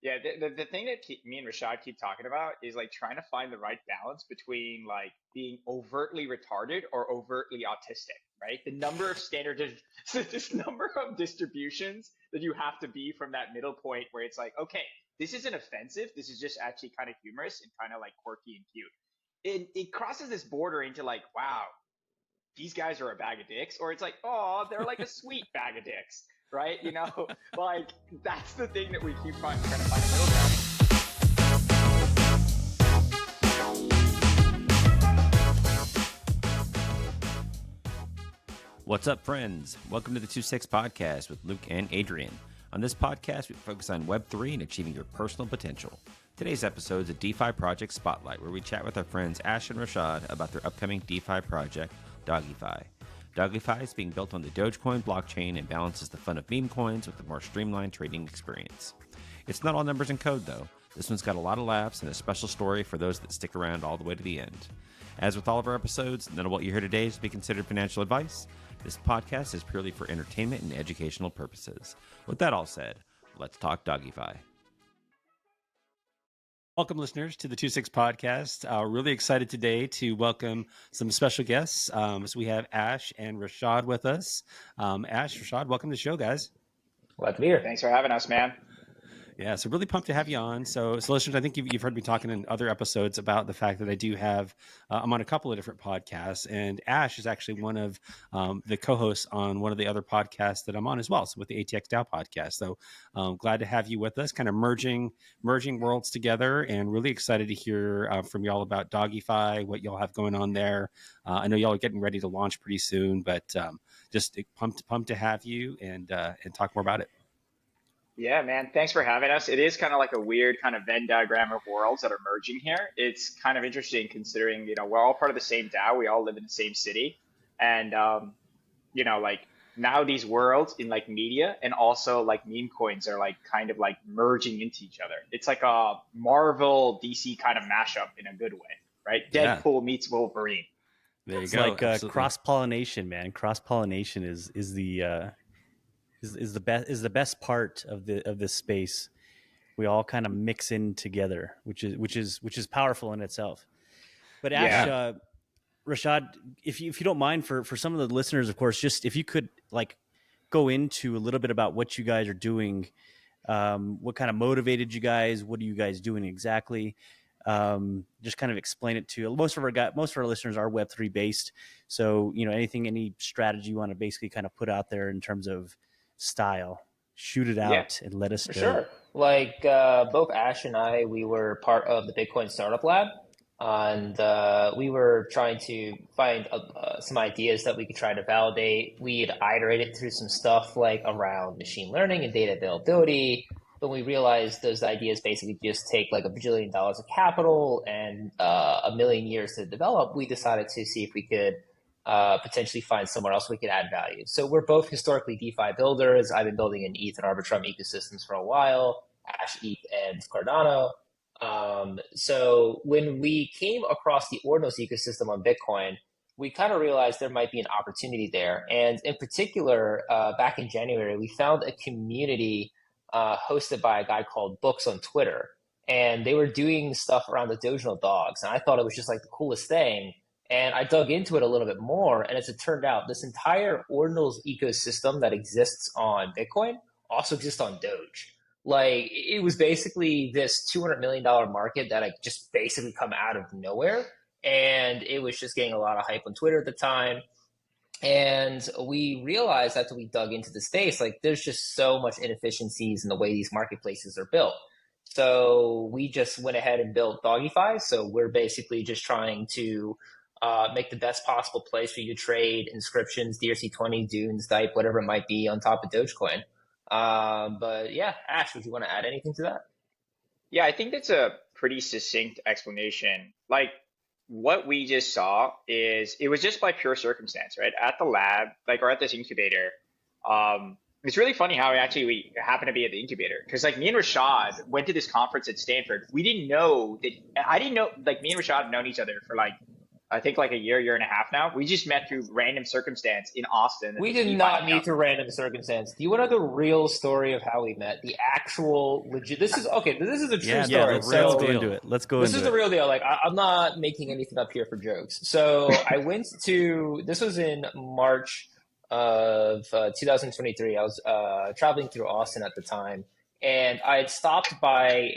Yeah, the thing that me and Rashad keep talking about is like trying to find the right balance between like being overtly retarded or overtly autistic, right? The number of standard, this number of distributions that you have to be from that middle point where it's like, okay, this isn't offensive. This is just actually kind of humorous and kind of like quirky and cute. It crosses this border into like, wow, these guys are a bag of dicks, or it's like, oh, they're like a sweet bag of dicks, right? Like that's the thing that we keep trying to find a middle ground. What's up, friends? Welcome to the 26 Podcast with Luke and Adrian. On this podcast, we focus on Web3 and achieving your personal potential. Today's episode is a DeFi project spotlight, where we chat with our friends Ash and Rashad about their upcoming DeFi project, DoggieFi. DoggieFi is being built on the Dogecoin blockchain and balances the fun of meme coins with a more streamlined trading experience. It's not all numbers and code, though. This one's got a lot of laughs and a special story for those that stick around all the way to the end. As with all of our episodes, none of what you hear today is to be considered financial advice. This podcast is purely for entertainment and educational purposes. With that all said, let's talk DoggieFi. Welcome, listeners, to the 26 Podcast. Really excited today to welcome some special guests. So we have Ash and Rashad with us. Ash, Rashad, welcome to the show, guys. Glad to be here. Thanks for having us, man. Yeah, so really pumped to have you on. So listeners, I think you've heard me talking in other episodes about the fact that I do have, I'm on a couple of different podcasts, and Ash is actually one of the co-hosts on one of the other podcasts that I'm on as well, so with the ATX DAO podcast. So glad to have you with us, kind of merging worlds together, and really excited to hear from y'all about DoggieFi, what y'all have going on there. I know y'all are getting ready to launch pretty soon, but just pumped to have you and talk more about it. Yeah, man. Thanks for having us. It is kind of like a weird kind of Venn diagram of worlds that are merging here. It's kind of interesting considering, we're all part of the same DAO. We all live in the same city. And, like now these worlds in like media and also like meme coins are like kind of like merging into each other. It's like a Marvel DC kind of mashup in a good way, right? Yeah. Deadpool meets Wolverine. There you It's go. like cross-pollination, man. Cross-pollination is the best part of this space. We all kind of mix in together, which is powerful in itself. But Ash, Rashad, if you don't mind, for some of the listeners, of course, just if you could like go into a little bit about what you guys are doing, what kind of motivated you guys, what are you guys doing exactly? Just kind of explain it to most of our listeners are Web3 based. So, any strategy you want to basically kind of put out there in terms of style, shoot it out and let us know. Sure. Like both Ash and I, we were part of the Bitcoin Startup Lab, and we were trying to find some ideas that we could try to validate. We had iterated through some stuff like around machine learning and data availability, but we realized those ideas basically just take like $1 bajillion of capital and 1,000,000 years to develop. We decided to see if we could potentially find somewhere else we could add value. So we're both historically DeFi builders. I've been building in ETH and Arbitrum ecosystems for a while, Ash, ETH, and Cardano. So when we came across the Ordinals ecosystem on Bitcoin, we kind of realized there might be an opportunity there. And in particular, back in January, we found a community hosted by a guy called Books on Twitter. And they were doing stuff around the Dogecoin dogs. And I thought it was just like the coolest thing. And I dug into it a little bit more, and as it turned out, this entire Ordinals ecosystem that exists on Bitcoin also exists on Doge. Like, it was basically this $200 million market that had just basically come out of nowhere, and it was just getting a lot of hype on Twitter at the time. And we realized after we dug into the space, like, there's just so much inefficiencies in the way these marketplaces are built. So we just went ahead and built DoggieFi. So we're basically just trying to make the best possible place for you to trade inscriptions, DRC20, Dunes, DIPE, whatever it might be on top of Dogecoin. But yeah, Ash, would you want to add anything to that? Yeah, I think that's a pretty succinct explanation. Like what we just saw is it was just by pure circumstance, right? At the lab, like or at this incubator. It's really funny how we happened to be at the incubator because like me and Rashad went to this conference at Stanford. We didn't know that I didn't know like me and Rashad have known each other for like I think like a year and a half now. We just met through random circumstance in Austin. We did not meet through random circumstance. Do you want to know the real story of how we met? The actual legit. This is okay. This is a true story. Yeah, let's go into it. Let's go. This is the real deal. Like I'm not making anything up here for jokes. So I went to. This was in March of 2023. I was traveling through Austin at the time, and I had stopped by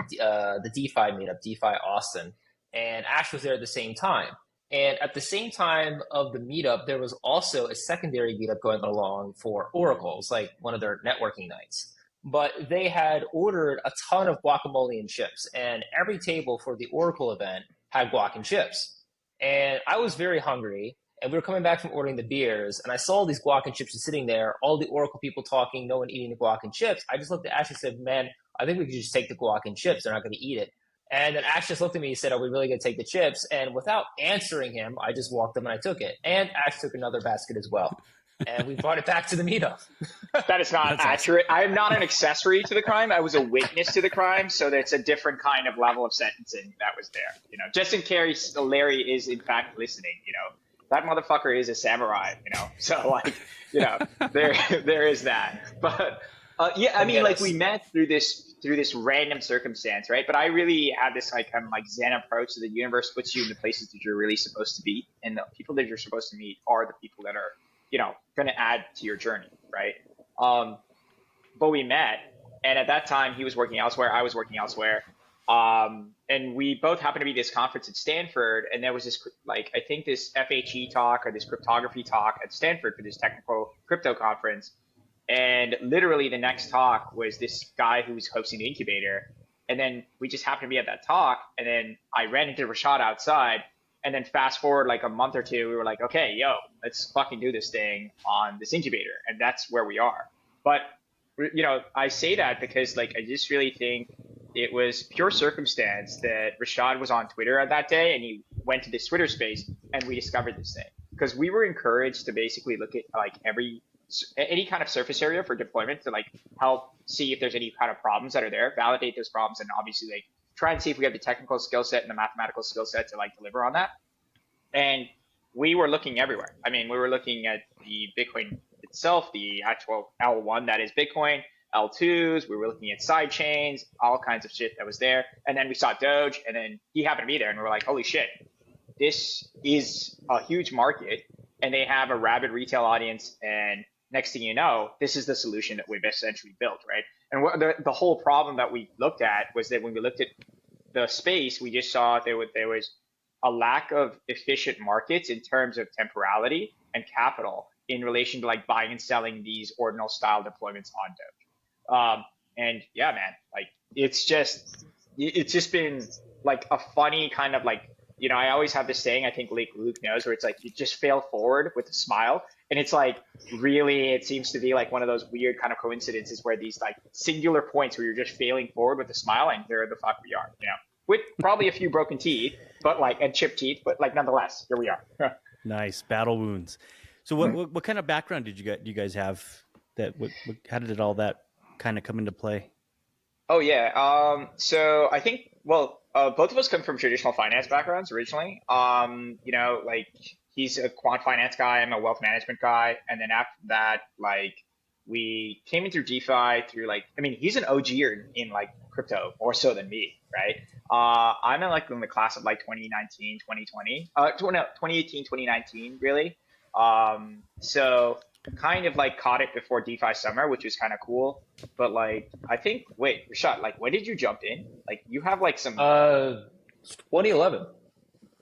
the DeFi meetup, DeFi Austin, and Ash was there at the same time. And at the same time of the meetup, there was also a secondary meetup going along for Oracles, like one of their networking nights. But they had ordered a ton of guacamole and chips, and every table for the Oracle event had guac and chips. And I was very hungry, and we were coming back from ordering the beers, and I saw these guac and chips just sitting there, all the Oracle people talking, no one eating the guac and chips. I just looked at Ash and said, man, I think we could just take the guac and chips. They're not going to eat it. And then Ash just looked at me and said, are we really going to take the chips? And without answering him, I just walked up and I took it. And Ash took another basket as well. And we brought it back to the meetup. That is not accurate. I am not an accessory to the crime. I was a witness to the crime. So that's a different kind of level of sentencing that was there. You know, just in case Larry is in fact listening, you know, that motherfucker is a samurai, you know? So like, you know, there is that. But yeah, I mean, like we met through this random circumstance, right? But I really had this like kind of like Zen approach to the universe puts you in the places that you're really supposed to be, and the people that you're supposed to meet are the people that are, you know, going to add to your journey, right? But we met, and at that time he was working elsewhere, I was working elsewhere, and we both happened to be at this conference at Stanford, and there was this like I think this FHE talk or this cryptography talk at Stanford for this technical crypto conference. And literally the next talk was this guy who was hosting the incubator. And then we just happened to be at that talk. And then I ran into Rashad outside. And then fast forward like a month or two, we were like, okay, yo, let's fucking do this thing on this incubator. And that's where we are. But, you know, I say that because like I just really think it was pure circumstance that Rashad was on Twitter at that day. And he went to this Twitter space and we discovered this thing. Because we were encouraged to basically look at like any kind of surface area for deployment to like help see if there's any kind of problems that are there, validate those problems, and obviously like try and see if we have the technical skill set and the mathematical skill set to like deliver on that. And we were looking everywhere. I mean, we were looking at the Bitcoin itself, the actual L1 that is Bitcoin, L2s, we were looking at side chains, all kinds of shit that was there. And then we saw Doge, and then he happened to be there, and we were like, holy shit, this is a huge market, and they have a rabid retail audience, and next thing you know, this is the solution that we've essentially built, right? And the whole problem that we looked at was that when we looked at the space, we just saw there was a lack of efficient markets in terms of temporality and capital in relation to like buying and selling these ordinal style deployments on Doge. And yeah, man, like it's just been like a funny kind of like, you know, I always have this saying, I think Luke knows, where it's like, you just fail forward with a smile. And it's like, really, it seems to be like one of those weird kind of coincidences where these like singular points where you're just failing forward with a smile, and here the fuck we are, you know, with probably a few broken teeth, but like, and chipped teeth, but like, nonetheless, here we are. Nice battle wounds. So what kind of background did you guys have that, how did all that kind of come into play? Oh yeah. So I think, well, both of us come from traditional finance backgrounds originally. You know, like he's a quant finance guy, I'm a wealth management guy. And then after that, like we came in through DeFi through like, I mean, he's an OG-er in like crypto more so than me, right? I'm in the class of like 2019, 2020, 2018, 2019, really. So kind of like caught it before DeFi summer, which was kind of cool. But like, I think, wait, Rashad, like when did you jump in? Like you have like some 2011.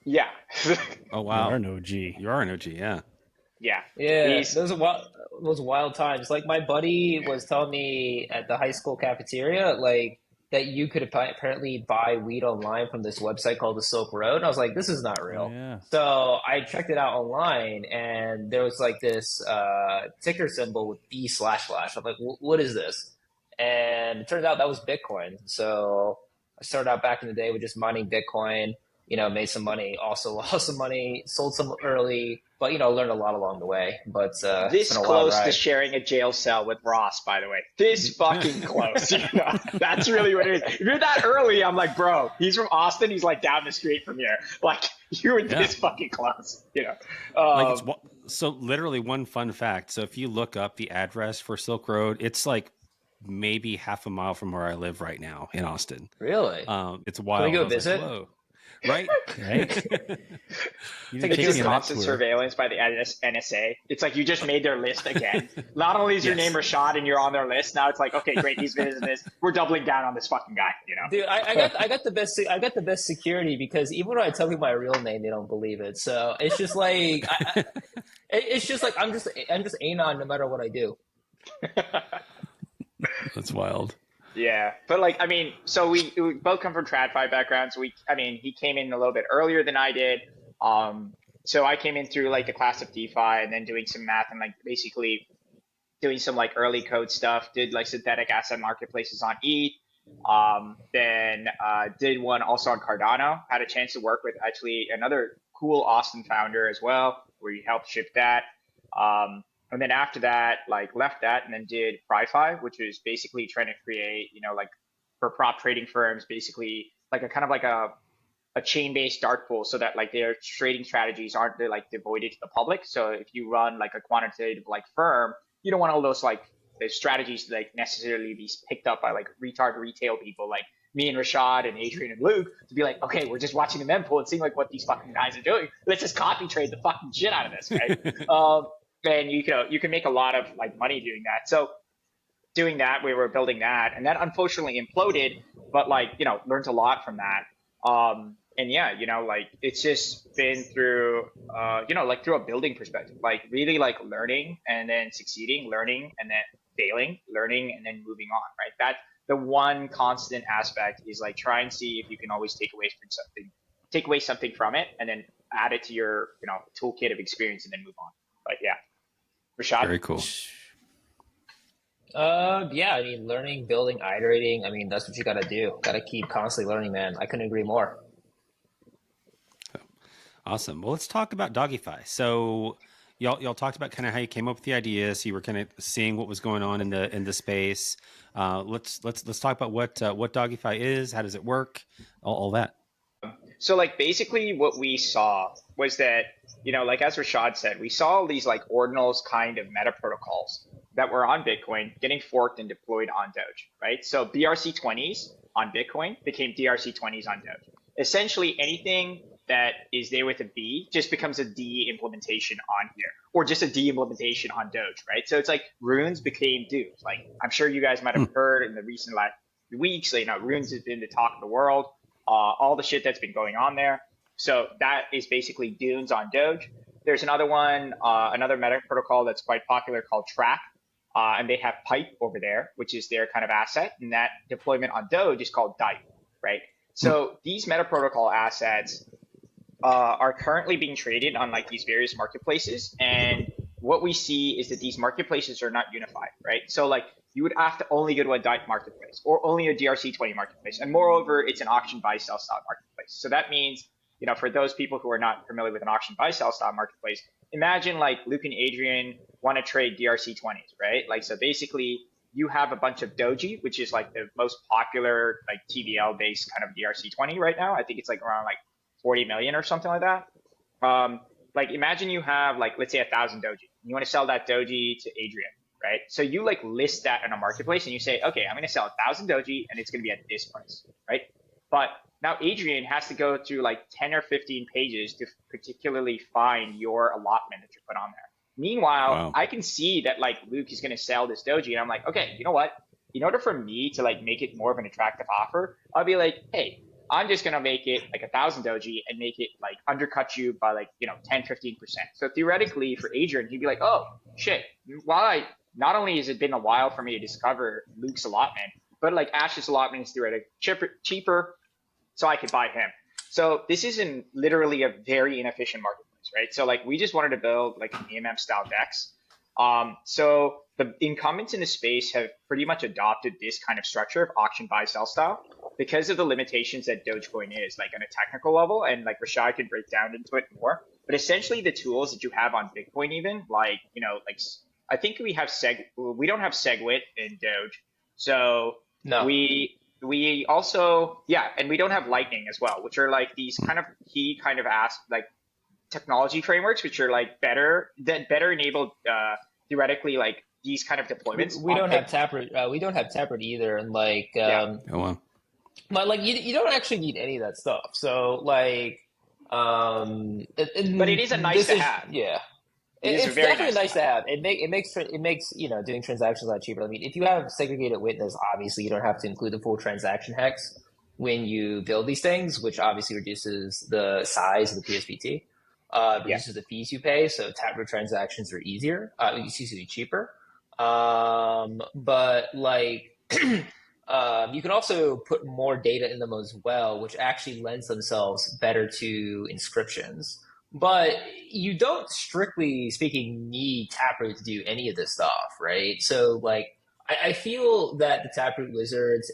Yeah. Oh wow. You're an OG. You are an OG, yeah. Yeah. Yeah, those wild times. Like my buddy was telling me at the high school cafeteria, like that you could apparently buy weed online from this website called the Silk Road. And I was like, this is not real. Yeah. So I checked it out online, and there was like this ticker symbol with B//. I'm like, what is this? And it turns out that was Bitcoin. So I started out back in the day with just mining Bitcoin, you know, made some money, also lost some money, sold some early, but, you know, learned a lot along the way. But this close to sharing a jail cell with Ross, by the way. This fucking close. You know? That's really what it is. If you're that early, I'm like, bro, he's from Austin. He's like down the street from here. Like, You were this fucking close, you know. So literally one fun fact. So if you look up the address for Silk Road, it's like maybe half a mile from where I live right now in Austin. Really? It's wild. Can we go I was visit? Like, whoa. Right? Right? It's like just constant surveillance by the NSA. It's like you just made their list again. Not only is your name Rashad and you're on their list, now it's like, okay, great, he's visiting this. We're doubling down on this fucking guy, you know. Dude, I got the best security because even when I tell people my real name, they don't believe it. So it's just like it's just like I'm just anon no matter what I do. That's wild. Yeah, but like, I mean, so we both come from TradFi backgrounds. He came in a little bit earlier than I did. So I came in through like the class of DeFi and then doing some math and like basically doing some like early code stuff. Did like synthetic asset marketplaces on ETH. Then did one also on Cardano. Had a chance to work with actually another cool Austin founder as well, where he helped ship that. And then after that, like left that and then did PryFi, which is basically trying to create, you know, like for prop trading firms, basically like a kind of like a chain-based dark pool so that like their trading strategies aren't like devoided to the public. So if you run like a quantitative like firm, you don't want all those like the strategies to like necessarily be picked up by like retard retail people like me and Rashad and Adrian and Luke to be like, okay, we're just watching the mempool and seeing like what these fucking guys are doing. Let's just copy trade the fucking shit out of this, right? And you can make a lot of like money doing that. So doing that, we were building that, and that unfortunately imploded, but like, you know, learned a lot from that. And yeah, you know, like it's just been through, you know, like through a building perspective, like really like learning and then succeeding, learning and then failing, learning and then moving on, right? That the one constant aspect is like try and see if you can always take away something from it and then add it to your, you know, toolkit of experience and then move on. But yeah. Rashad? Very cool. Yeah, I mean, learning, building, iterating. I mean, that's what you got to do. Got to keep constantly learning, man. I couldn't agree more. Awesome. Well, let's talk about DoggieFi. So y'all talked about kind of how you came up with the idea. So you were kind of seeing what was going on in the space. Let's talk about what DoggieFi is. How does it work? All that. So like basically what we saw was that, you know, like as Rashad said, we saw these like ordinals kind of meta protocols that were on Bitcoin getting forked and deployed on Doge, right? So BRC20s on Bitcoin became DRC20s on Doge. Essentially anything that is there with a B just becomes a D implementation on here, or just a D implementation on Doge, right? So it's like runes became dues. Like I'm sure you guys might have heard in the recent last weeks, you know, runes has been the talk of the world. All the shit that's been going on there. So that is basically dunes on Doge. There's another one, another meta protocol that's quite popular called Track. And they have Pipe over there, which is their kind of asset. And that deployment on Doge is called Dipe, right? So these meta protocol assets are currently being traded on like these various marketplaces. And what we see is that these marketplaces are not unified, right? So like you would have to only go to a Dipe marketplace or only a DRC20 marketplace. And moreover, it's an auction buy sell style marketplace. So that means, you know, for those people who are not familiar with an auction buy sell style marketplace, imagine like Luke and Adrian want to trade DRC20s, right? Like, so basically you have a bunch of Doji, which is like the most popular like TVL based kind of DRC20 right now. I think it's like around like 40 million or something like that. Like imagine you have like, let's say 1,000 Doji. You want to sell that Doji to Adrian, right? So you like list that in a marketplace and you say, okay, I'm going to sell 1,000 Doji and it's going to be at this price, right? But now Adrian has to go through like 10 or 15 pages to particularly find your allotment that you put on there. Meanwhile, wow. I can see that like Luke is going to sell this Doji and I'm like, okay, you know what? In order for me to like make it more of an attractive offer, I'll be like, hey, I'm just going to make it like 1,000 Doji and make it like undercut you by like, you know, 10, 15%. So theoretically for Adrian, he'd be like, oh shit, not only has it been a while for me to discover Luke's allotment, but like Ash's allotment is theoretically cheaper, so I could buy him. So this is literally a very inefficient marketplace, right? So like we just wanted to build like an EMM style DEX. So the incumbents in the space have pretty much adopted this kind of structure of auction buy sell style because of the limitations that Dogecoin is, like on a technical level, and like Rashad could break down into it more. But essentially the tools that you have on Bitcoin even, like, you know, like I think we have we don't have SegWit in Doge. So no. we also, and we don't have Lightning as well, which are like these kind of key kind of like technology frameworks, which are like better enable theoretically like these kind of deployments. We don't have Taproot. We don't have Taproot either, and like, Oh, wow. but like you don't actually need any of that stuff. So like, but it is a nice to have. Yeah. It's It's very definitely nice nice to have. It makes doing transactions a lot cheaper. I mean, if you have segregated witness, obviously you don't have to include the full transaction hex when you build these things, which obviously reduces the size of the PSPT, reduces the fees you pay. So Taproot transactions are easier, cheaper. But like, you can also put more data in them as well, which actually lends themselves better to inscriptions. But you don't, strictly speaking, need Taproot to do any of this stuff, right? So, like, I feel that the Taproot wizards,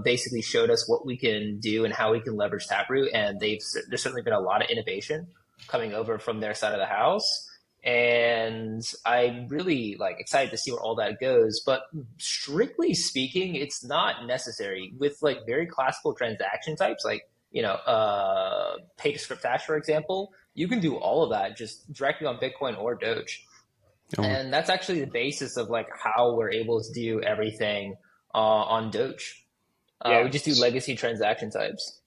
basically showed us what we can do and how we can leverage Taproot, and there's certainly been a lot of innovation coming over from their side of the house, and I'm really excited to see where all that goes. But strictly speaking, it's not necessary with like very classical transaction types, like pay to script hash, for example. You can do all of that just directly on Bitcoin or Doge. Oh. And that's actually the basis of like how we're able to do everything on Doge. We just do legacy transaction types.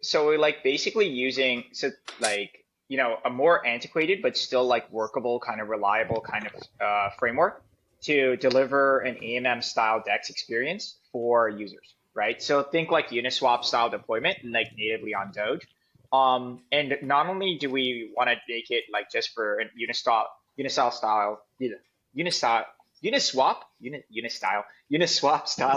So we're like basically using a more antiquated but still like workable, kind of reliable kind of framework to deliver an AMM style DEX experience for users, right? So think like Uniswap style deployment and like natively on Doge. And not only do we want to make it like just for an Uniswap style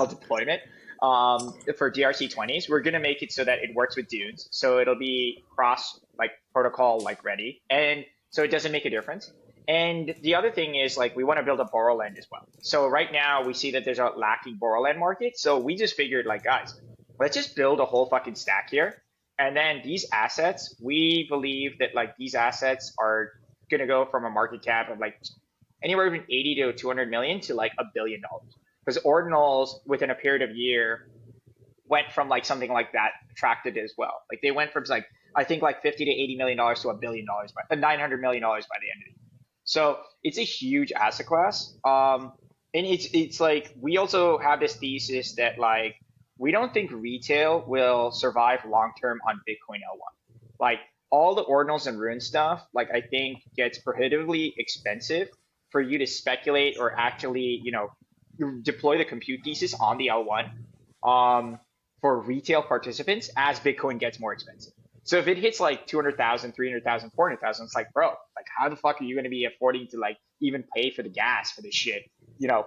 deployment for DRC20s, we're going to make it so that it works with Dunes. So it'll be cross like protocol like ready. And so it doesn't make a difference. And the other thing is like we want to build a borrowland as well. So right now we see that there's a lacking borrowland market. So we just figured like, guys, let's just build a whole fucking stack here. And then these assets, we believe that like these assets are going to go from a market cap of like anywhere between 80 to 200 million to like $1 billion. Because ordinals within a period of year went from like something like that attracted as well. Like they went from like, I think like 50 to 80 million dollars to $1 billion by $900 million by the end of the year. So it's a huge asset class. And it's like, we also have this thesis that like, we don't think retail will survive long-term on Bitcoin L1. Like all the ordinals and rune stuff, like I think gets prohibitively expensive for you to speculate or actually, deploy the compute thesis on the L1 for retail participants as Bitcoin gets more expensive. So if it hits like 200,000, 300,000, 400,000, it's like, bro, like how the fuck are you going to be affording to like even pay for the gas for this shit?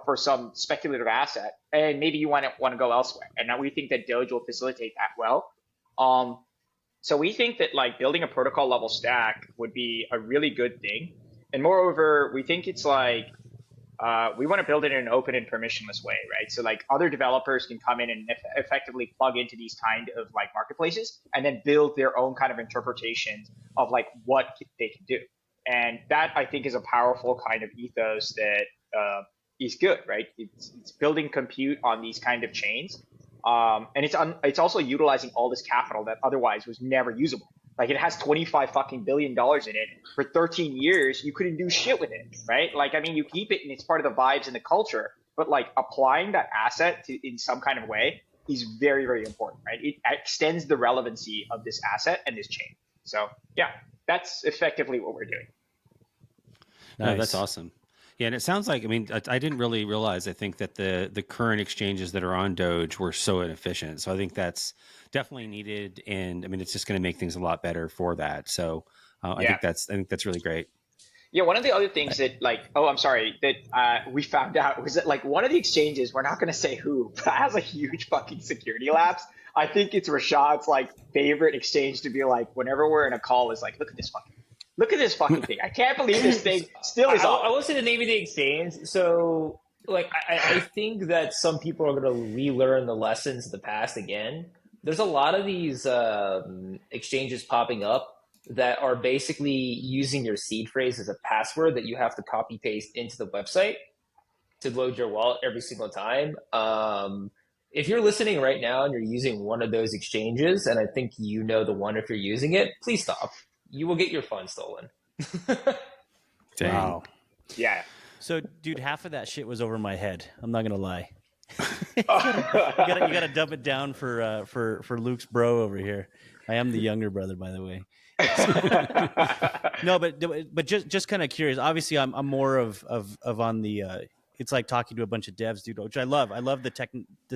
For some speculative asset, and maybe you want to go elsewhere. And now we think that Doge will facilitate that well. So we think that like building a protocol level stack would be a really good thing. And moreover, we think it's like, we want to build it in an open and permissionless way, right? So like other developers can come in and effectively plug into these kind of like marketplaces and then build their own kind of interpretations of like what they can do. And that I think is a powerful kind of ethos that, is good, right? It's building compute on these kind of chains, and it's also utilizing all this capital that otherwise was never usable. Like it has $25 billion in it for 13 years. You couldn't do shit with it, right? Like I mean, you keep it and it's part of the vibes and the culture, but like applying that asset in some kind of way is very, very important, right? It extends the relevancy of this asset and this chain. So yeah, that's effectively what we're doing. Nice. No, that's awesome. Yeah, and it sounds like, I mean, I didn't really realize, I think that the current exchanges that are on Doge were so inefficient. So I think that's definitely needed. And I mean, it's just going to make things a lot better for that. So I think that's really great. Yeah, one of the other things that that we found out was that like one of the exchanges, we're not going to say who, but has a huge fucking security lapse. I think it's Rashad's like favorite exchange to be like, whenever we're in a call, is like, look at this fucking thing. I can't believe this thing still is on. I won't say the name of the exchange. So, like, I think that some people are going to relearn the lessons of the past again. There's a lot of these exchanges popping up that are basically using your seed phrase as a password that you have to copy paste into the website to load your wallet every single time. if you're listening right now and you're using one of those exchanges, and I think you know the one if you're using it, please stop. You will get your funds stolen. Dang. Wow. Yeah. So, dude, half of that shit was over my head. I'm not gonna lie. You Oh. gotta dump it down for Luke's bro over here. I am the younger brother, by the way. No, but just kind of curious. Obviously, I'm more of on the. It's like talking to a bunch of devs, dude, which I love. I love the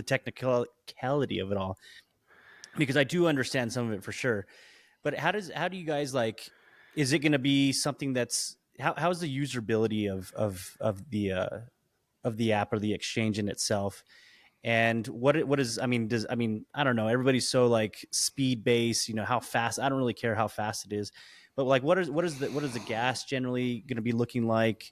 technicality of it all because I do understand some of it for sure. But how do you guys like? Is it going to be something that's how's the usability of the app or the exchange in itself? And what is, I mean, I don't know, everybody's so like speed based, you know, how fast, I don't really care how fast it is, but like, what is the gas generally going to be looking like?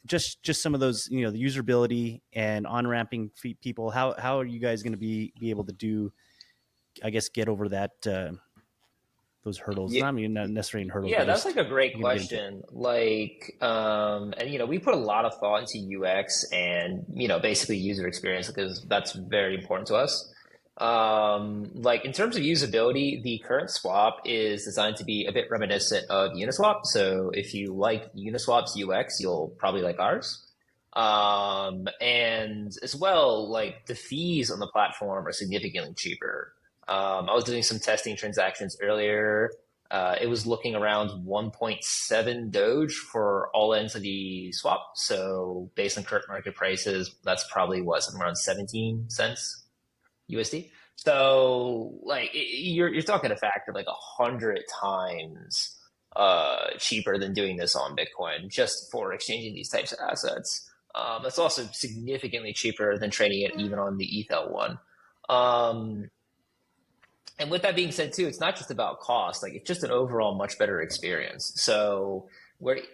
Just some of those, you know, the usability and on ramping people, how are you guys going to be able to do, I guess, get over that, those hurdles? Yeah. I mean, not necessarily hurdles. Yeah, but that's just like a great you can get into it. question. Like, and you know, we put a lot of thought into UX and, you know, basically user experience because that's very important to us. Like in terms of usability, the current swap is designed to be a bit reminiscent of Uniswap. So if you like Uniswap's UX, you'll probably like ours. And as well, like the fees on the platform are significantly cheaper. I was doing some testing transactions earlier. It was looking around 1.7 Doge for all ends of the swap. So based on current market prices, that's probably something around 17 cents USD. So like you're talking a factor of like 100 times cheaper than doing this on Bitcoin just for exchanging these types of assets. That's also significantly cheaper than trading it even on the ETH1. And with that being said, too, it's not just about cost. Like it's just an overall much better experience. So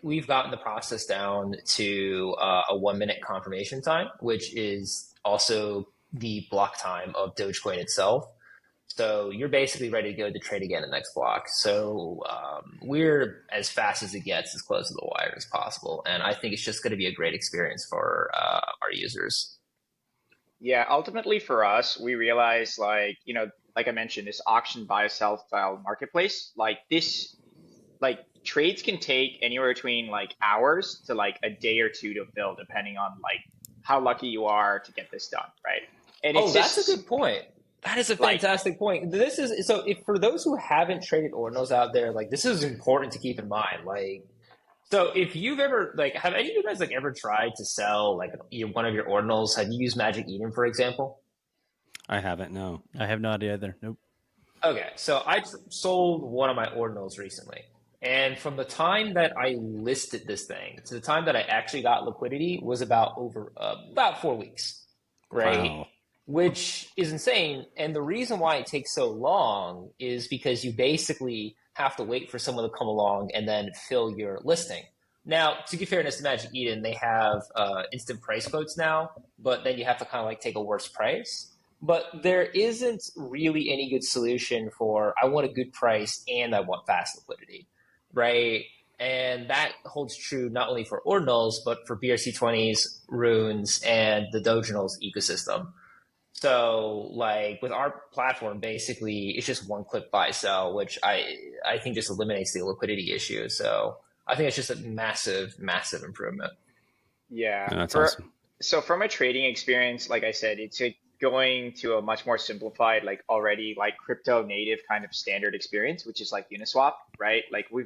we've gotten the process down to a 1 minute confirmation time, which is also the block time of Dogecoin itself. So you're basically ready to go to trade again the next block. So we're as fast as it gets, as close to the wire as possible. And I think it's just going to be a great experience for our users. Yeah, ultimately for us, we realize like, you know, like I mentioned, this auction buy sell style marketplace, like this, like trades can take anywhere between like hours to like a day or two to fill, depending on like how lucky you are to get this done, right? And Oh, it's that's a just good point. That is a like, fantastic point. This is so if for those who haven't traded ordinals out there, like this is important to keep in mind. Like, so if you've ever like, have any of you guys like ever tried to sell like one of your ordinals? Have you used Magic Eden, for example? I haven't. No. I have not either. Nope. Okay, so I sold one of my ordinals recently. And from the time that I listed this thing to the time that I actually got liquidity was about 4 weeks, right? Wow. Which is insane. And the reason why it takes so long is because you basically have to wait for someone to come along and then fill your listing. Now, to give fairness to Magic Eden, they have instant price quotes now, but then you have to kind of like take a worse price. But there isn't really any good solution for I want a good price and I want fast liquidity, right? And that holds true not only for ordinals, but for BRC20s, runes, and the Dogenals ecosystem. So like with our platform, basically it's just one click buy sell, which I think just eliminates the liquidity issue. So I think it's just a massive, massive improvement. yeah, Yeah, that's awesome. so from a trading experience, like I said, it's a, going to a much more simplified, like already like crypto native kind of standard experience, which is like Uniswap, right? Like we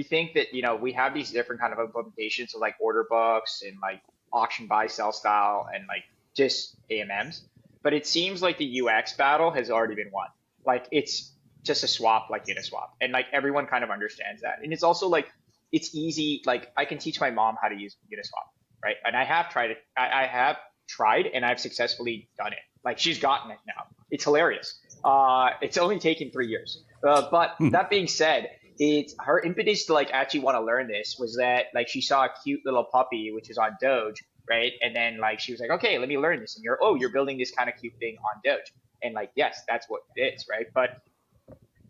think that, you know, we have these different kind of implementations of like order books and like auction buy sell style and like just AMMs. But it seems like the UX battle has already been won. Like it's just a swap like Uniswap. And like everyone kind of understands that. And it's also like it's easy. Like I can teach my mom how to use Uniswap, right? And I have tried it. I have tried and I've successfully done it. Like she's gotten it now. It's hilarious. It's only taken 3 years. But that being said, it's her impetus to like actually want to learn this was that like she saw a cute little puppy which is on Doge, right? And then like she was like, okay, let me learn this. And you're building this kind of cute thing on Doge. And like, yes, that's what it is, right? But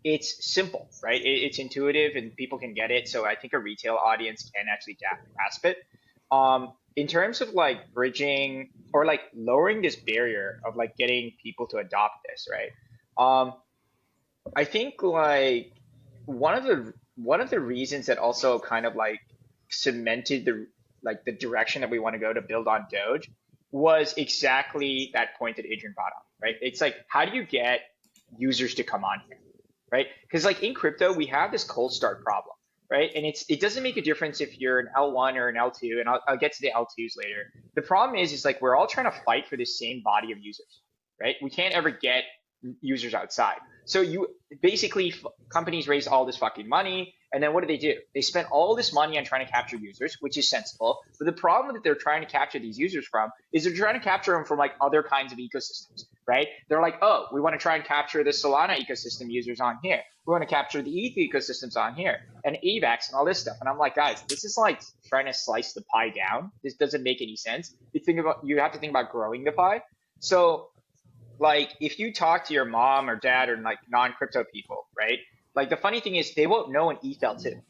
it's simple, right? It's intuitive and people can get it. So I think a retail audience can actually grasp it. in terms of like bridging or like lowering this barrier of like getting people to adopt this, right? I think like one of the reasons that also kind of like cemented the direction that we want to go to build on Doge was exactly that point that Adrian brought up, right? It's like, how do you get users to come on here, right? Because like in crypto, we have this cold start problem, right? And it doesn't make a difference if you're an L1 or an L2, and I'll get to the L2s later. The problem is like we're all trying to fight for the same body of users, right? We can't ever get users outside. So you basically companies raise all this fucking money, and then what do? They spend all this money on trying to capture users, which is sensible. But the problem that they're trying to capture these users from is they're trying to capture them from like other kinds of ecosystems, right? They're like, oh, we want to try and capture the Solana ecosystem users on here. We want to capture the ETH ecosystems on here, and AVAX and all this stuff. And I'm like, guys, this is like trying to slice the pie down. This doesn't make any sense. You have to think about growing the pie. So like if you talk to your mom or dad or like non-crypto people, right? Like the funny thing is they won't know an ETH L2.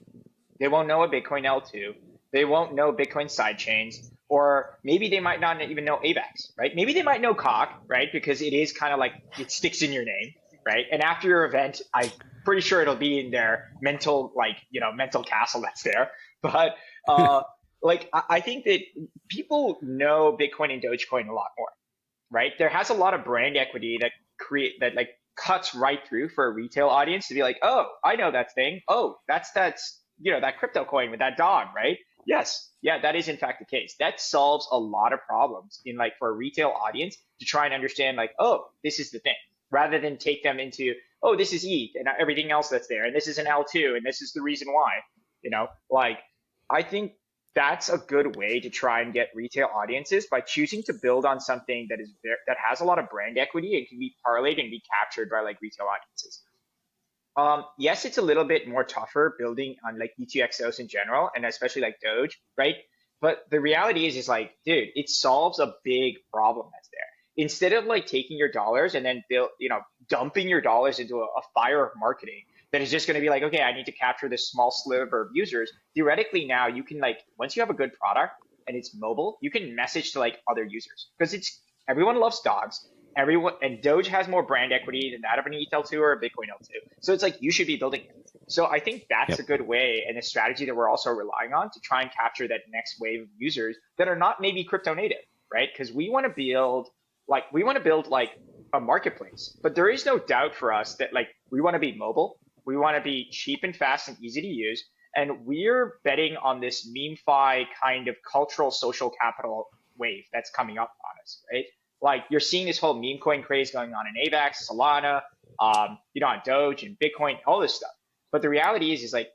They won't know a Bitcoin L2. They won't know Bitcoin sidechains, or maybe they might not even know AVAX, right? Maybe they might know COG, right? Because it is kind of like it sticks in your name, right? And after your event, I'm pretty sure it'll be in their mental, like, mental castle that's there. But like I think that people know Bitcoin and Dogecoin a lot more, right? There has a lot of brand equity that like cuts right through for a retail audience to be like, oh, I know that thing. Oh, that's that crypto coin with that dog, right? Yes, yeah, that is in fact the case. That solves a lot of problems in like for a retail audience to try and understand like, oh, this is the thing, rather than take them into, oh, this is ETH and everything else that's there, and this is an L2 and this is the reason why. Like I think that's a good way to try and get retail audiences by choosing to build on something that has a lot of brand equity and can be parlayed and be captured by like retail audiences. Yes, it's a little bit more tougher building on like UTXOs in general, and especially like Doge, right? But the reality is like, dude, it solves a big problem that's there. Instead of like taking your dollars and then dumping your dollars into a fire of marketing that is just going to be like, okay, I need to capture this small sliver of users. Theoretically now you can like, once you have a good product and it's mobile, you can message to like other users because everyone loves dogs. And Doge has more brand equity than that of an ETH L2 or a Bitcoin L2. So it's like, you should be building it. So I think that's a good way and a strategy that we're also relying on to try and capture that next wave of users that are not maybe crypto native, right? Because we want to build like a marketplace, but there is no doubt for us that like, we want to be mobile. We want to be cheap and fast and easy to use. And we're betting on this meme-fi kind of cultural social capital wave that's coming up on us, right? Like you're seeing this whole meme coin craze going on in AVAX, Solana, on Doge and Bitcoin, all this stuff. But the reality is like,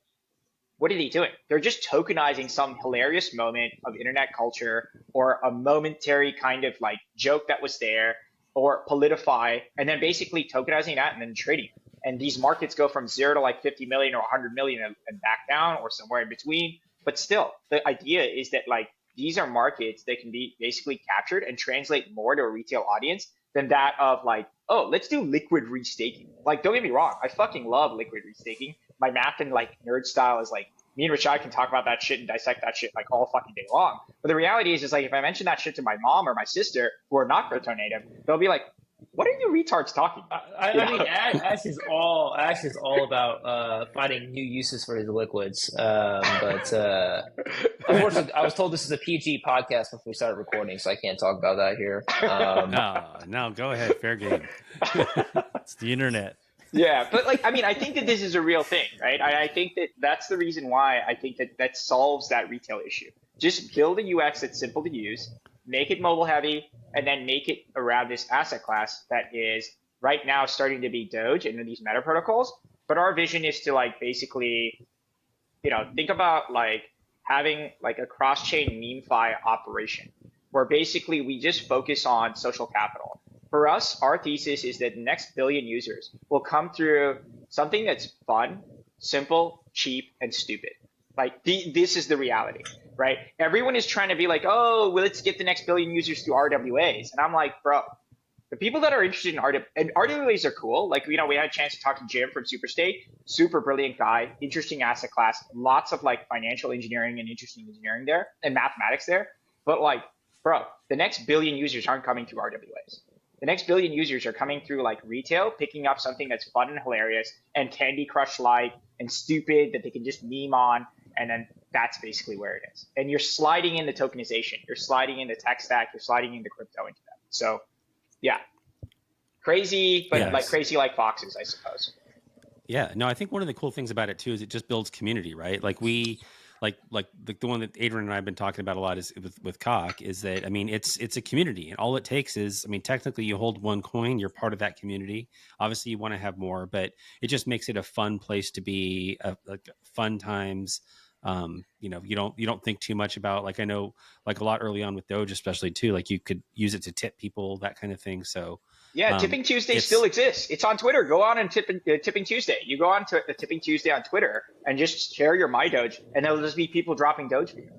what are they doing? They're just tokenizing some hilarious moment of internet culture or a momentary kind of like joke that was there or Politify, and then basically tokenizing that and then trading it. And these markets go from 0 to like 50 million or 100 million and back down or somewhere in between. But still, the idea is that like these are markets that can be basically captured and translate more to a retail audience than that of like, oh, let's do liquid restaking. Like, don't get me wrong, I fucking love liquid restaking. My math and like nerd style is like, me and Rashad can talk about that shit and dissect that shit like all fucking day long. But the reality is like, if I mention that shit to my mom or my sister who are not crypto native, they'll be like, what are you retards talking about? I mean, Ash is all about finding new uses for his liquids. But unfortunately, I was told this is a PG podcast before we started recording, so I can't talk about that here. No, go ahead, fair game. It's the internet. Yeah, but like, I mean, I think that this is a real thing, right? I think that that's the reason why I think that solves that retail issue. Just build a UX that's simple to use, make it mobile heavy, and then make it around this asset class that is right now starting to be Doge and these meta protocols. But our vision is to like basically, think about like having like a cross-chain meme-fi operation where basically we just focus on social capital. For us, our thesis is that the next billion users will come through something that's fun, simple, cheap, and stupid. Like this is the reality, right? Everyone is trying to be like, oh, well, let's get the next billion users through RWAs. And I'm like, bro, the people that are interested in RWAs are cool. Like, we had a chance to talk to Jim from Superstate, super brilliant guy, interesting asset class, lots of like financial engineering and interesting engineering there and mathematics there. But like, bro, the next billion users aren't coming through RWAs. The next billion users are coming through like retail, picking up something that's fun and hilarious and Candy Crush like and stupid that they can just meme on. And then that's basically where it is. And you're sliding in the tokenization, you're sliding in the tech stack, you're sliding in the crypto into them. So yeah, crazy, but like crazy like foxes, I suppose. Yeah, no, I think one of the cool things about it too is it just builds community, right? Like the one that Adrian and I have been talking about a lot is with Cock is that, I mean, it's a community, and all it takes is, I mean, technically you hold one coin, you're part of that community. Obviously you want to have more, but it just makes it a fun place to be, like fun times. You know, you don't think too much about, like, I know like a lot early on with Doge, especially too, like you could use it to tip people, that kind of thing. So yeah, Tipping Tuesday still exists. It's on Twitter. Go on and Tipping Tuesday. You go on to the Tipping Tuesday on Twitter and just share your My Doge, and there'll just be people dropping Doge for you.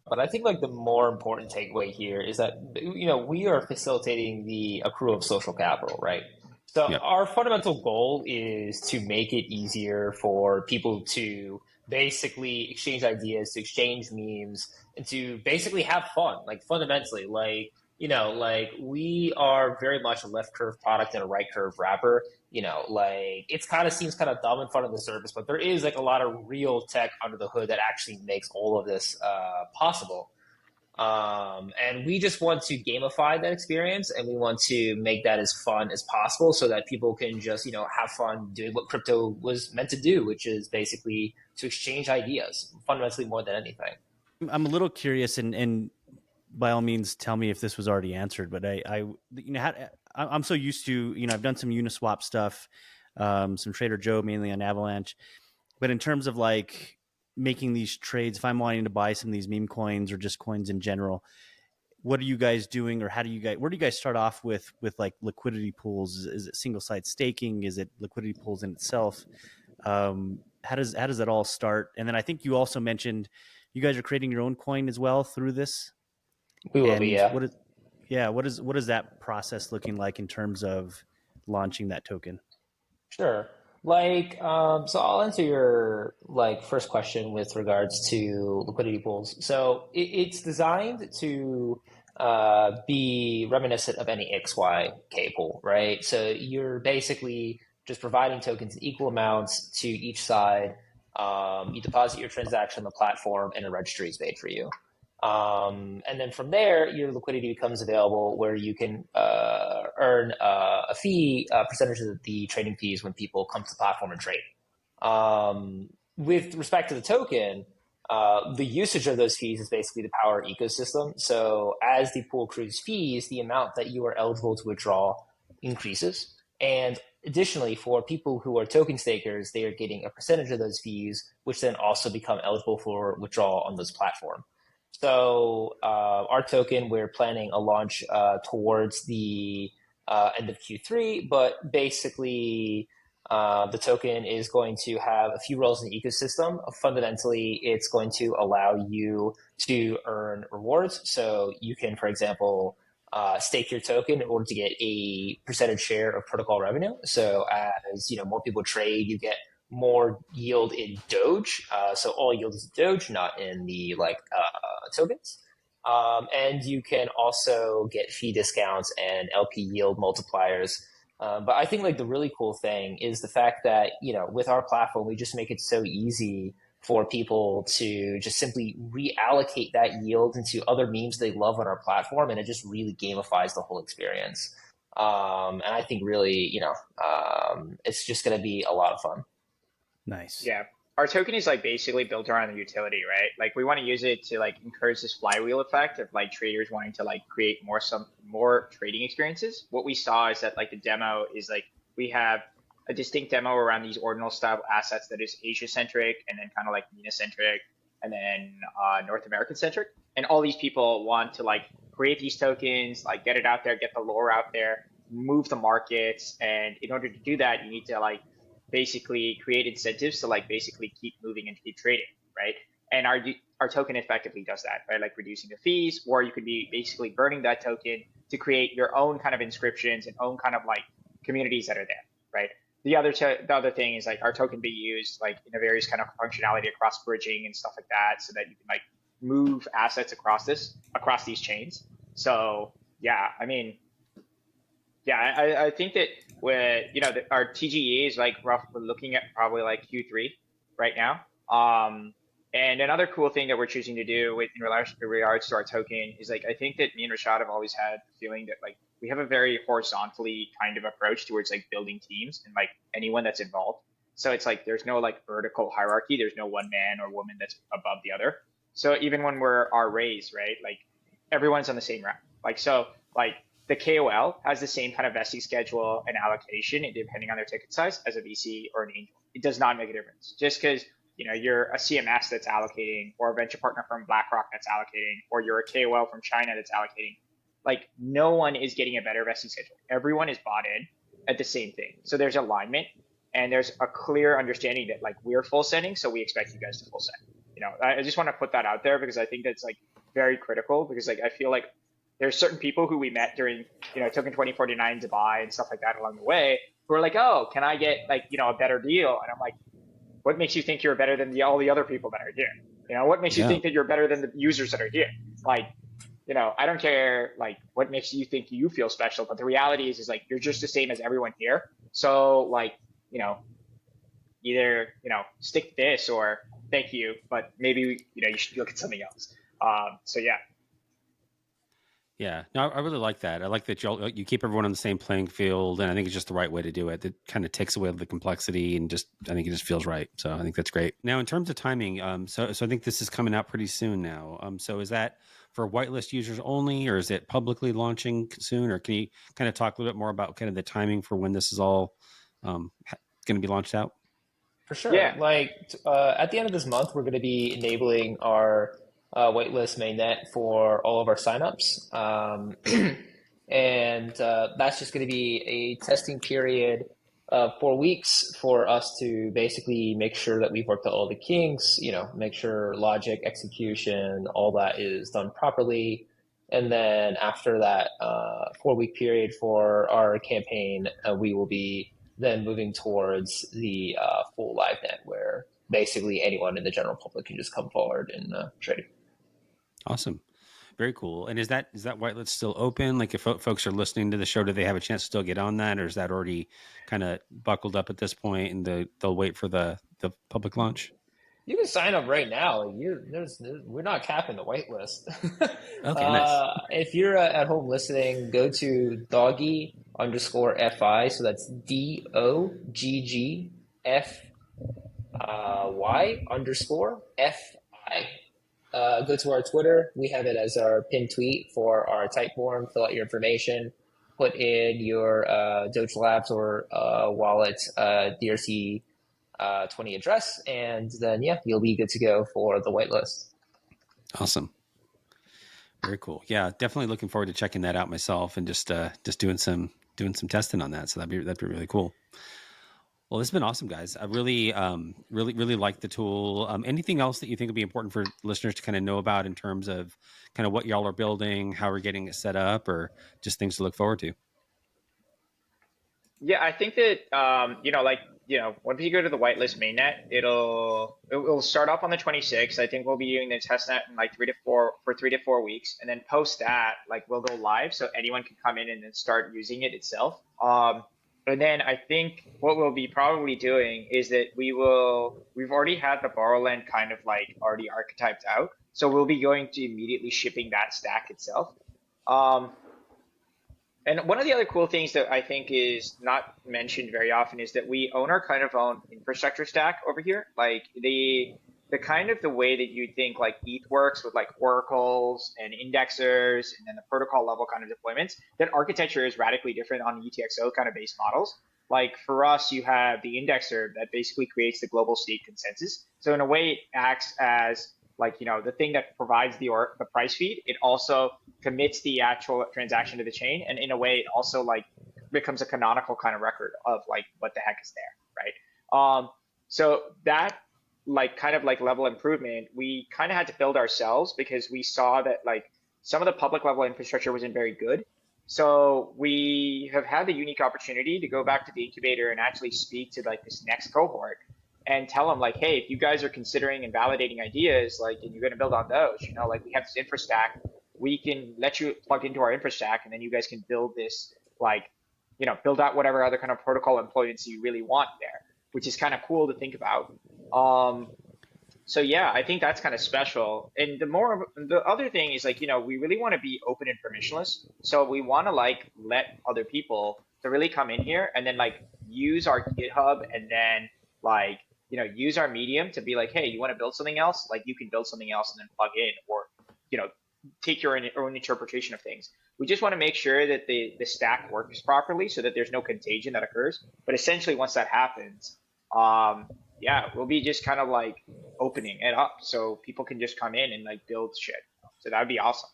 But I think like the more important takeaway here is that, you know, we are facilitating the accrual of social capital, right? So our fundamental goal is to make it easier for people to basically exchange ideas, to exchange memes, and to basically have fun. Like fundamentally, like, you know, like we are very much a left curve product and a right curve wrapper. You know, like it's kind of seems kind of dumb in front of the surface, but there is like a lot of real tech under the hood that actually makes all of this possible. And we just want to gamify that experience, and we want to make that as fun as possible so that people can just, you know, have fun doing what crypto was meant to do, which is basically to exchange ideas, fundamentally more than anything. I'm a little curious, and by all means, tell me if this was already answered. But you know, I'm so used to, you know, I've done some Uniswap stuff, some Trader Joe, mainly on Avalanche. But in terms of like making these trades, if I'm wanting to buy some of these meme coins or just coins in general, what are you guys doing, or where do you guys start off with like liquidity pools? Is it single site staking? Is it liquidity pools in itself? How does that all start? And then I think you also mentioned you guys are creating your own coin as well through this. We will be, yeah. What is that process looking like in terms of launching that token? Sure. Like, so I'll answer your like first question with regards to liquidity pools. So it's designed to be reminiscent of any XYK pool, right? So you're basically just providing tokens in equal amounts to each side. You deposit your transaction on the platform, and a registry is made for you. And then from there, your liquidity becomes available where you can earn a fee, percentage of the trading fees when people come to the platform and trade. With respect to the token, the usage of those fees is basically the power ecosystem. So as the pool accrues fees, the amount that you are eligible to withdraw increases. And additionally, for people who are token stakers, they are getting a percentage of those fees, which then also become eligible for withdrawal on this platform. So our token, we're planning a launch towards the end of Q3, but basically the token is going to have a few roles in the ecosystem. Fundamentally, it's going to allow you to earn rewards. So you can, for example, stake your token in order to get a percentage share of protocol revenue. So as you know, more people trade, you get more yield in Doge. So all yield is Doge, not in the tokens. And you can also get fee discounts and LP yield multipliers. But I think like the really cool thing is the fact that, you know, with our platform, we just make it so easy for people to just simply reallocate that yield into other memes they love on our platform. And it just really gamifies the whole experience. And I think really, you know, it's just going to be a lot of fun. Nice. Yeah. Our token is like basically built around the utility, right? Like we want to use it to like encourage this flywheel effect of like traders wanting to like create more trading experiences. What we saw is that like the demo is like we have a distinct demo around these ordinal style assets that is Asia centric, and then kind of like MENA centric, and then North American centric. And all these people want to like create these tokens, like get it out there, get the lore out there, move the markets. And in order to do that, you need to like basically create incentives to like basically keep moving and keep trading, right? And our token effectively does that, right? Like reducing the fees, or you could be basically burning that token to create your own kind of inscriptions and own kind of like communities that are there, right? The other thing is like our token be used like in a various kind of functionality across bridging and stuff like that, so that you can like move assets across these chains. So yeah, I mean, yeah, I think that our TGE is like roughly looking at probably like Q3 right now. And another cool thing that we're choosing to do in regards to our token is like I think that me and Rashad have always had the feeling that like we have a very horizontally kind of approach towards like building teams and like anyone that's involved. So it's like there's no like vertical hierarchy. There's no one man or woman that's above the other. So even when we're our raise, right, like everyone's on the same route. Like so, like the KOL has the same kind of vesting schedule and allocation, depending on their ticket size, as a VC or an angel. It does not make a difference. Just because you're a CMS that's allocating, or a venture partner from BlackRock that's allocating, or you're a KOL from China that's allocating, like no one is getting a better vesting schedule. Everyone is bought in at the same thing. So there's alignment, and there's a clear understanding that like we're full sending, so we expect you guys to full send. I just want to put that out there because I think that's like very critical, because like I feel like there's certain people who we met during token 2049 Dubai and stuff like that along the way who are like, oh, can I get like a better deal? And I'm like, what makes you think you're better than all the other people that are here? What makes you think that you're better than the users that are here? Like, I don't care like what makes you think you feel special, but the reality is like you're just the same as everyone here. So like, either stick this or thank you, but maybe you should look at something else. So yeah. Yeah, no, I really like that. I like that you keep everyone on the same playing field, and I think it's just the right way to do it. It kind of takes away the complexity, and I think it just feels right. So I think that's great. Now, in terms of timing, so I think this is coming out pretty soon now. So is that for whitelist users only, or is it publicly launching soon? Or can you kind of talk a little bit more about kind of the timing for when this is all going to be launched out? For sure. Yeah. Like at the end of this month, we're going to be enabling our whitelist mainnet for all of our signups. And that's just going to be a testing period of 4 weeks for us to basically make sure that we've worked out all the kinks, make sure logic, execution, all that is done properly. And then after that 4-week period for our campaign, we will be then moving towards the full live net, where basically anyone in the general public can just come forward and trade. Awesome. Very cool. And is that whitelist still open? Like if folks are listening to the show, do they have a chance to still get on that, or is that already kind of buckled up at this point and they'll wait for the public launch? You can sign up right now. We're not capping the whitelist. Okay, nice. If you're at home listening, go to Doggy_FI. So that's DOGGFY_FI. Go to our Twitter. We have it as our pinned tweet for our type form. Fill out your information. Put in your Doge Labs or wallet DRC 20 address, and then you'll be good to go for the whitelist. Awesome. Very cool. Yeah, definitely looking forward to checking that out myself and just doing some testing on that. So that'd be really cool. Well, this has been awesome, guys. I really like the tool. Anything else that you think would be important for listeners to kind of know about in terms of kind of what y'all are building, how we're getting it set up, or just things to look forward to? Yeah, I think that once you go to the whitelist mainnet, it'll start up on the 26th. I think we'll be doing the testnet in like 3 to 4 weeks, and then post that, like we'll go live so anyone can come in and then start using it itself. And then I think what we'll be probably doing is that we've already had the Borrowland kind of like already archetyped out, so we'll be going to immediately shipping that stack itself. And one of the other cool things that I think is not mentioned very often is that we own our kind of own infrastructure stack over here. Like the kind of the way that you think like ETH works with like oracles and indexers and then the protocol level kind of deployments, that architecture is radically different on UTXO kind of base models. Like for us, you have the indexer that basically creates the global state consensus. So in a way, it acts as like, the thing that provides the price feed. It also commits the actual transaction to the chain. And in a way, it also like becomes a canonical kind of record of like what the heck is there, right? So that like kind of like level improvement, we kind of had to build ourselves because we saw that like some of the public level infrastructure wasn't very good. So we have had the unique opportunity to go back to the incubator and actually speak to like this next cohort and tell them like, hey, if you guys are considering and validating ideas, like, and you're going to build on those, like we have this infra stack, we can let you plug into our infra stack, and then you guys can build this, like, build out whatever other kind of protocol employments you really want there, which is kind of cool to think about. So yeah, I think that's kind of special. And the other thing is like, we really want to be open and permissionless. So we want to like let other people to really come in here and then like use our GitHub and then like, use our Medium to be like, hey, you want to build something else? Like you can build something else and then plug in, or, take your own interpretation of things. We just want to make sure that the stack works properly so that there's no contagion that occurs. But essentially once that happens, yeah, we'll be just kind of like opening it up so people can just come in and like build shit. So that would be awesome.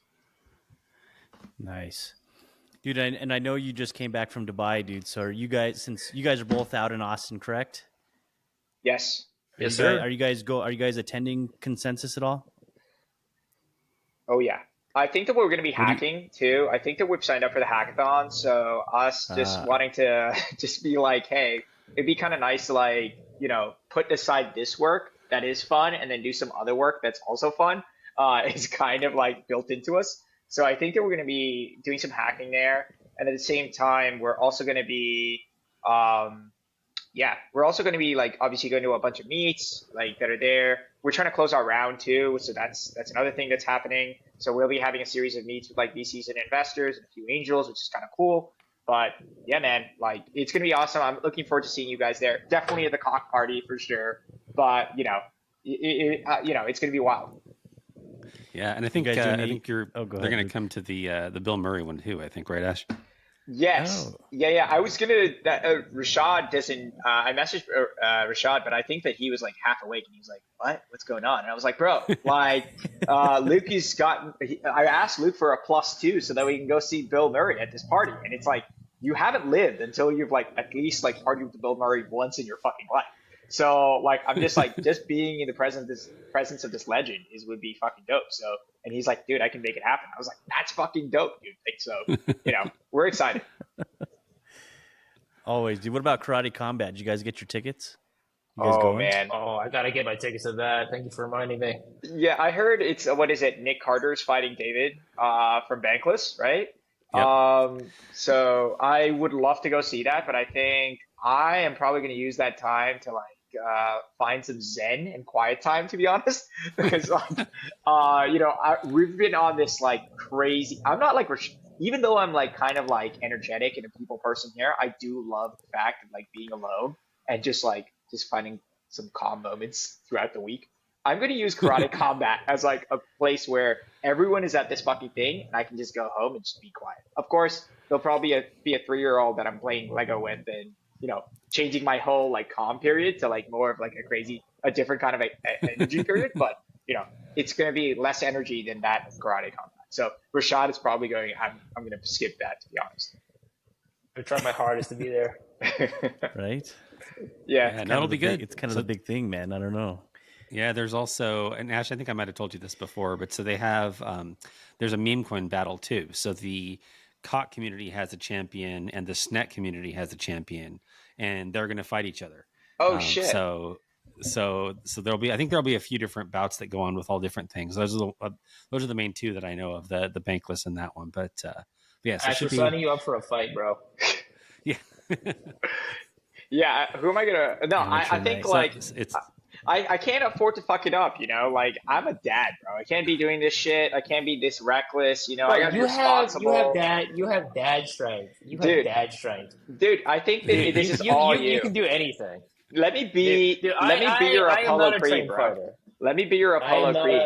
Nice. Dude, and I know you just came back from Dubai, dude. So are you guys, since you guys are both out in Austin, correct? Yes. Yes, sir. Are you guys attending Consensus at all? Oh yeah. I think that we're going to be hacking too. I think that we've signed up for the hackathon. So us just wanting to just be like, hey, it'd be kind of nice to like, put aside this work that is fun and then do some other work that's also fun. Is kind of like built into us. So I think that we're going to be doing some hacking there. And at the same time, we're also going to be, we're also going to be like obviously going to a bunch of meets like that are there. We're trying to close our round too. So that's another thing that's happening. So we'll be having a series of meets with like VCs and investors and a few angels, which is kind of cool. But yeah, man, like it's going to be awesome. I'm looking forward to seeing you guys there. Definitely at the cock party for sure. But it's going to be wild. Yeah, and I think they're going to come to the Bill Murray one too. I think, right, Ash? Yes. Oh. Yeah. I was gonna. Rashad doesn't. I messaged Rashad, but I think that he was like half awake, and he was like, "What? What's going on?" And I was like, "Bro, like, Luke has gotten." I asked Luke for a +2 so that we can go see Bill Murray at this party, and it's like you haven't lived until you've like at least like partied with Bill Murray once in your fucking life. So like I'm just like just being in the presence of this legend would be fucking dope. So and he's like, dude, I can make it happen. I was like, that's fucking dope, dude. Like, so we're excited. Always, dude. What about Karate Combat? Did you guys get your tickets? You guys going? Man. Oh, I gotta get my tickets to that. Thank you for reminding me. Yeah, I heard it's what is it? Nick Carter's fighting David from Bankless, right? Yep. So I would love to go see that, but I think I am probably going to use that time to like find some zen and quiet time, to be honest, because like we've been on this like crazy. I'm not like even though I'm like kind of like energetic and a people person here, I do love the fact of like being alone and just finding some calm moments throughout the week. I'm going to use Karate Combat as like a place where everyone is at this fucking thing and I can just go home and just be quiet. Of course, there'll probably be a 3-year-old that I'm playing Lego with and, changing my whole like calm period to like more of like a different kind of energy period. But, it's going to be less energy than that Karate Combat. So Rashad is probably going, I'm going to skip that, to be honest. I try my hardest to be there. Right? Yeah. That'll be good. It's kind of the big thing, man. I don't know. Yeah, there's also, and Ash, I think I might have told you this before, but so they have, there's a meme coin battle too. So the COT community has a champion and the SNET community has a champion, and they're going to fight each other. Oh, shit. So there'll be, I think there'll be a few different bouts that go on with all different things. Those are the main two that I know of, the Bankless and that one. But yeah, so Ash, we're signing you up for a fight, bro. Yeah. Yeah. Who am I going to, no, I think nice. like, it's I can't afford to fuck it up, like I'm a dad, bro. I can't be doing this shit. I can't be this reckless, I got responsible. You have dad strength. You have dad strength. Dude, I think that this is all you. You can do anything. Let me be your Apollo Creed, bro. Fighter. Let me be your Apollo Creed.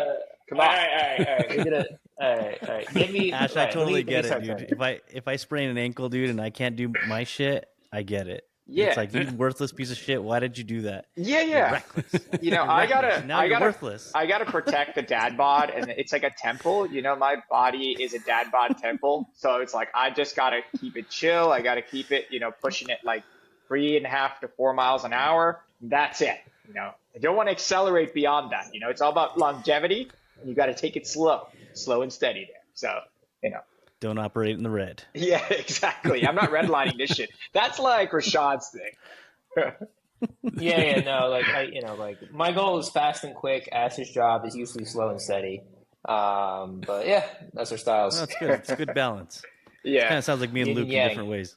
Come on. All right. All right. Give me. Ash, I totally get it, dude. If I sprain an ankle, dude, and I can't do my shit, I get it. Yeah. It's like, you worthless piece of shit. Why did you do that? Yeah. You're reckless. I gotta worthless. I gotta protect the dad bod, and it's like a temple. My body is a dad bod temple. So it's like I just gotta keep it chill. I gotta keep it, pushing it like 3.5 to 4 miles an hour. That's it. I don't want to accelerate beyond that. It's all about longevity, and you got to take it slow and steady there. So Don't operate in the red. Yeah, exactly. I'm not redlining this shit. That's like Rashad's thing. No, like my goal is fast and quick. Ash's job is usually slow and steady. But yeah, that's our styles. Well, that's good. It's a good balance. Yeah. Kind of sounds like me and Yin Luke and in yang. different ways.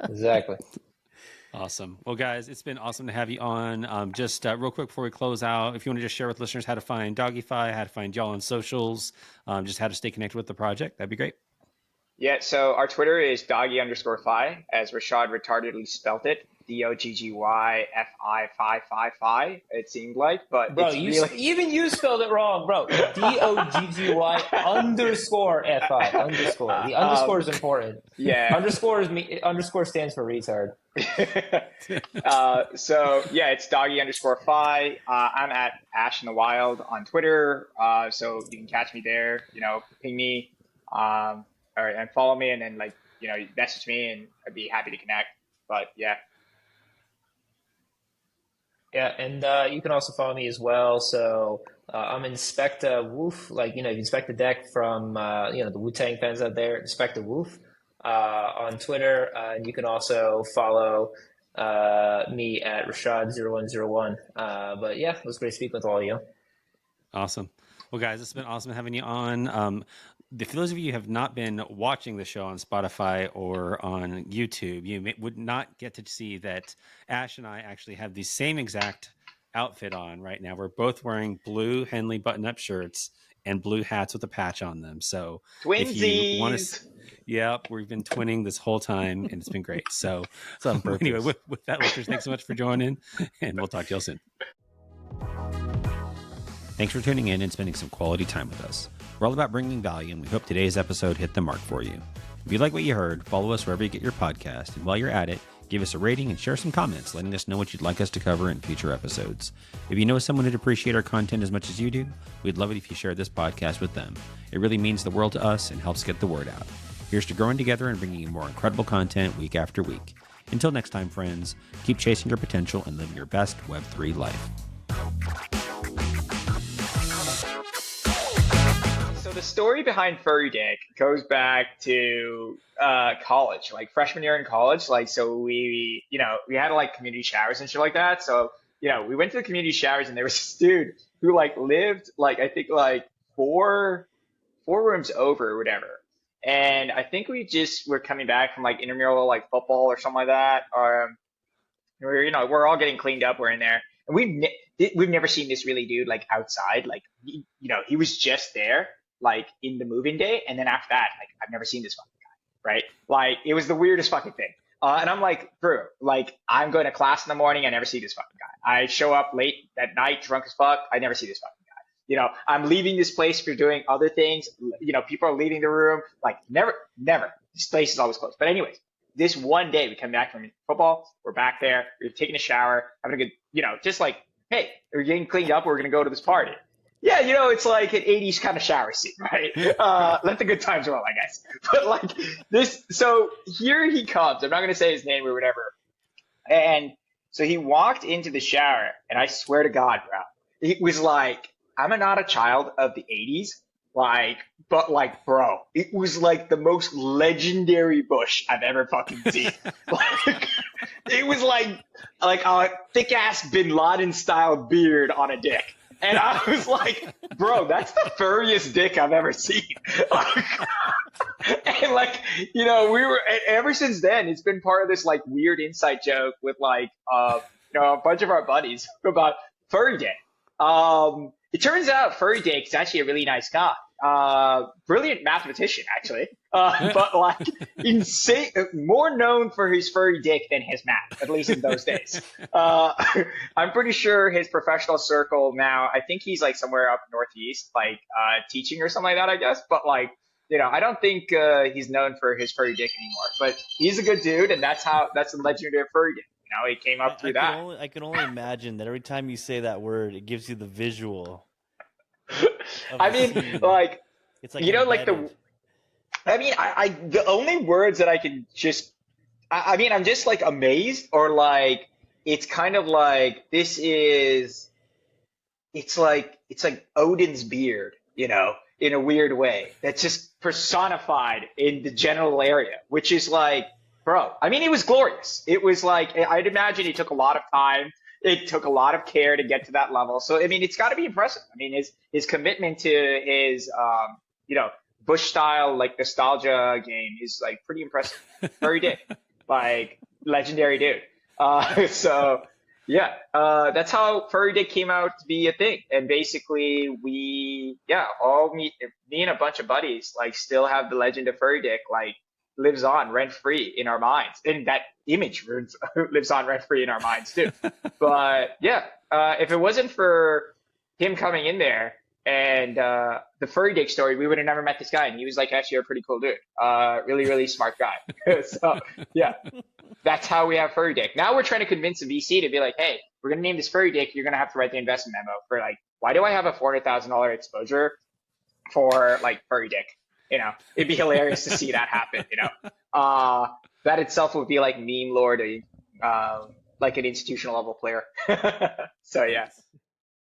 Exactly. Awesome. Well, guys, it's been awesome to have you on. Just real quick before we close out, if you want to just share with listeners how to find DoggieFi, how to find y'all on socials, just how to stay connected with the project, that'd be great. Yeah, so our Twitter is doggy_fi, as Rashad retardedly spelt it. DOGGYFI555, it seemed like, but Bro, it's really even you spelled it wrong, bro. DOGGY_FI underscore. The underscore is important. yeah. Underscore stands for retard. So yeah, it's doggy_fi. I'm at Ash in the Wild on Twitter, so you can catch me there. Ping me, and follow me, and then message me, and I'd be happy to connect. But yeah. Yeah, and you can also follow me as well. So I'm Inspecta Woof. If you inspect the deck from the Wu-Tang fans out there, Inspecta Woof on Twitter. And you can also follow me at Rashad0101. But yeah, it was great speaking with all of you. Awesome. Well, guys, it's been awesome having you on. For those of you who have not been watching the show on Spotify or on YouTube, you would not get to see that Ash and I actually have the same exact outfit on right now. We're both wearing blue Henley button-up shirts and blue hats with a patch on them. So if you want to, yep, we've been twinning this whole time, and it's been great. So anyway, with that, listeners, thanks so much for joining, and we'll talk to you all soon. Thanks for tuning in and spending some quality time with us. We're all about bringing value, and we hope today's episode hit the mark for you. If you like what you heard, follow us wherever you get your podcast, and while you're at it, give us a rating and share some comments letting us know what you'd like us to cover in future episodes. If you know someone who'd appreciate our content as much as you do, we'd love it if you shared this podcast with them. It really means the world to us and helps get the word out. Here's to growing together and bringing you more incredible content week after week. Until next time, friends, keep chasing your potential and living your best Web3 life. So the story behind Furry Dick goes back to college, like freshman year in college. So we had community showers and shit like that. So, we went to the community showers, and there was this dude who lived I think four rooms over or whatever. And I think we just were coming back from intramural football or something like that. Or we're all getting cleaned up. We're in there, and we've never seen this really dude outside. He was just there in the moving day, and then after that, I've never seen this fucking guy, right? It was the weirdest fucking thing. And I'm bro, I'm going to class in the morning, I never see this fucking guy. I show up late at night, drunk as fuck, I never see this fucking guy. I'm leaving this place for doing other things. People are leaving the room, never. This place is always closed. But anyways, this one day we come back from football, we're back there, we're taking a shower, having a good, hey, we're getting cleaned up, we're gonna go to this party. Yeah, it's like an 80s kind of shower scene, right? Let the good times roll, I guess. But so here he comes. I'm not going to say his name or whatever. And so he walked into the shower, and I swear to God, bro, it was I'm not a child of the 80s, bro, it was the most legendary bush I've ever fucking seen. It was like a thick-ass Bin Laden style beard on a dick. And I was bro, that's the furriest dick I've ever seen. And we were, and ever since then, it's been part of this weird inside joke with a bunch of our buddies about Furry Dick. It turns out Furry Dick is actually a really nice guy. Brilliant mathematician, actually. But insane, more known for his furry dick than his math, at least in those days. I'm pretty sure his professional circle now, I think he's somewhere up northeast, teaching or something like that, I guess. But I don't think he's known for his furry dick anymore. But he's a good dude, and that's the legendary furry dick. He came up through that. I can only imagine that every time you say that word, it gives you the visual. I mean, it's the only words that I can just, I'm just amazed, or it's kind of this is, it's like Odin's beard, in a weird way, that's just personified in the genital area, which is bro, I mean, it was glorious. It was like, I'd imagine it took a lot of time. It took a lot of care to get to that level. So, I mean, it's got to be impressive. I mean, his commitment to his, Bush style, like nostalgia game is like pretty impressive. Furry Dick, like legendary dude. So yeah, that's how Furry Dick came out to be a thing. And basically me and a bunch of buddies, like still have the legend of Furry Dick, like lives on rent free in our minds. And that image lives on rent free in our minds too. But yeah, if it wasn't for him coming in there, and the Furry Dick story, we would have never met this guy. And he was like actually a pretty cool dude. Really, really smart guy. So yeah, that's how we have Furry Dick. Now we're trying to convince the VC to be like, hey, we're going to name this Furry Dick. You're going to have to write the investment memo for like, why do I have a $400,000 exposure for like Furry Dick? You know, it'd be hilarious to see that happen, you know. That itself would be like meme lore to like an institutional level player. So yeah.